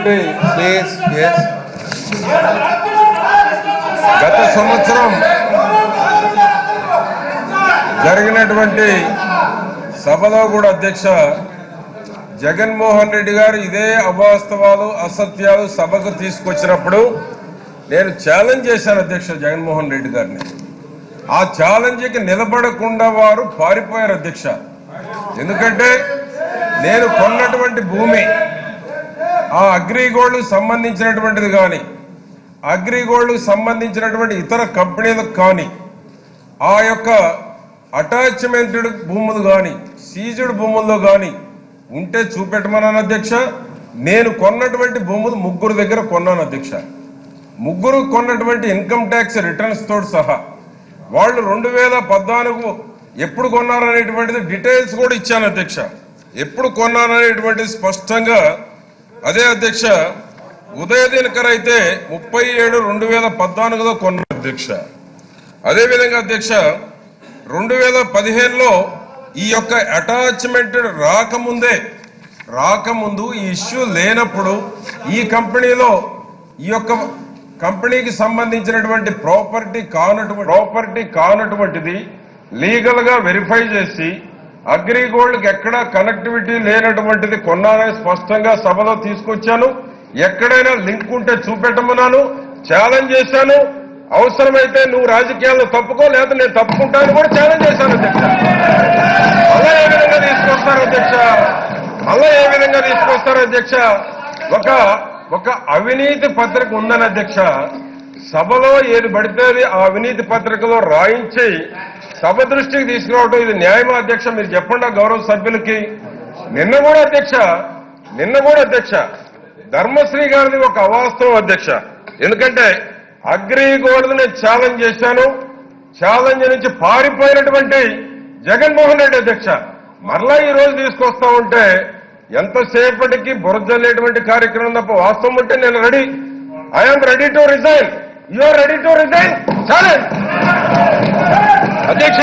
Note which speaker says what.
Speaker 1: జరిగినటువంటి గత సంవత్సరం జరిగినటువంటి సభలో కూడా అధ్యక్ష జగన్మోహన్ రెడ్డి గారు ఇదే అవాస్తవాలు అసత్యాలు సభకు తీసుకొచ్చినప్పుడు నేను ఛాలెంజ్ చేశాను అధ్యక్ష జగన్మోహన్ రెడ్డి గారిని. ఆ ఛాలెంజ్కి నిలబడకుండా వారు పారిపోయారు అధ్యక్ష. ఎందుకంటే నేను కొన్నటువంటి భూమి ఆ అగ్రిగోల్డ్కు సంబంధించినటువంటిది కానీ అగ్రిగోల్డ్కు సంబంధించినటువంటి ఇతర కంపెనీలకు కానీ ఆ యొక్క అటాచ్మెంటెడ్ భూములు కానీ సీజుడ్ భూముల్లో కానీ ఉంటే చూపెట్టమన్నాను అధ్యక్ష. నేను కొన్నటువంటి భూములు ముగ్గురు దగ్గర కొన్నాను అధ్యక్ష. ముగ్గురు కొన్నటువంటి ఇన్కమ్ ట్యాక్స్ రిటర్న్స్ తోడు సహా వాళ్ళు 2014 ఎప్పుడు కొన్నారనేటువంటిది డీటెయిల్స్ కూడా ఇచ్చాను అధ్యక్ష. ఎప్పుడు కొన్నారనేటువంటిది స్పష్టంగా అదే అధ్యక్ష. ఉదయ దినకర్ అయితే 37/2014లో కొన్నారు అధ్యక్ష. అదేవిధంగా అధ్యక్ష 2015లో ఈ యొక్క అటాచ్మెంట్ రాకముందు ఈ ఇష్యూ లేనప్పుడు ఈ కంపెనీలో ఈ యొక్క కంపెనీకి సంబంధించినటువంటి ప్రాపర్టీ కానటువంటిది లీగల్ గా వెరిఫై చేసి అగ్రిగోల్డ్కి ఎక్కడా కనెక్టివిటీ లేనటువంటిది కొన్నానని స్పష్టంగా సభలో తీసుకొచ్చాను. ఎక్కడైనా లింక్ ఉంటే చూపెట్టమన్నాను, ఛాలెంజ్ చేశాను. అవసరమైతే నువ్వు రాజకీయాల్లో తప్పుకో, లేదా నేను తప్పుకుంటాను కూడా ఛాలెంజ్ చేశాను అధ్యక్ష. మళ్ళా ఏ విధంగా తీసుకొస్తారు అధ్యక్ష? ఒక అవినీతి పత్రిక ఉందని అధ్యక్ష. సభలో ఏది పడితే ఆ అవినీతి పత్రికలో రాయించి సభ దృష్టికి తీసుకురావడం ఇది న్యాయమా అధ్యక్ష? మీరు చెప్పండి ఆ గౌరవ సభ్యులకి. నిన్న కూడా అధ్యక్ష ధర్మశ్రీ గారిది ఒక అవాస్తవం అధ్యక్ష. ఎందుకంటే అగ్రిగోల్డ్ నేను ఛాలెంజ్ చేశాను. ఛాలెంజ్ నుంచి పారిపోయినటువంటి జగన్మోహన్ రెడ్డి అధ్యక్ష మరలా ఈ రోజు తీసుకొస్తా ఉంటే ఎంతసేపటికి బురజల్లేటువంటి కార్యక్రమం తప్ప వాస్తవం ఉంటే నేను ready. I'm ready to resign. You are ready to resign? Challenge అధ్యక్ష.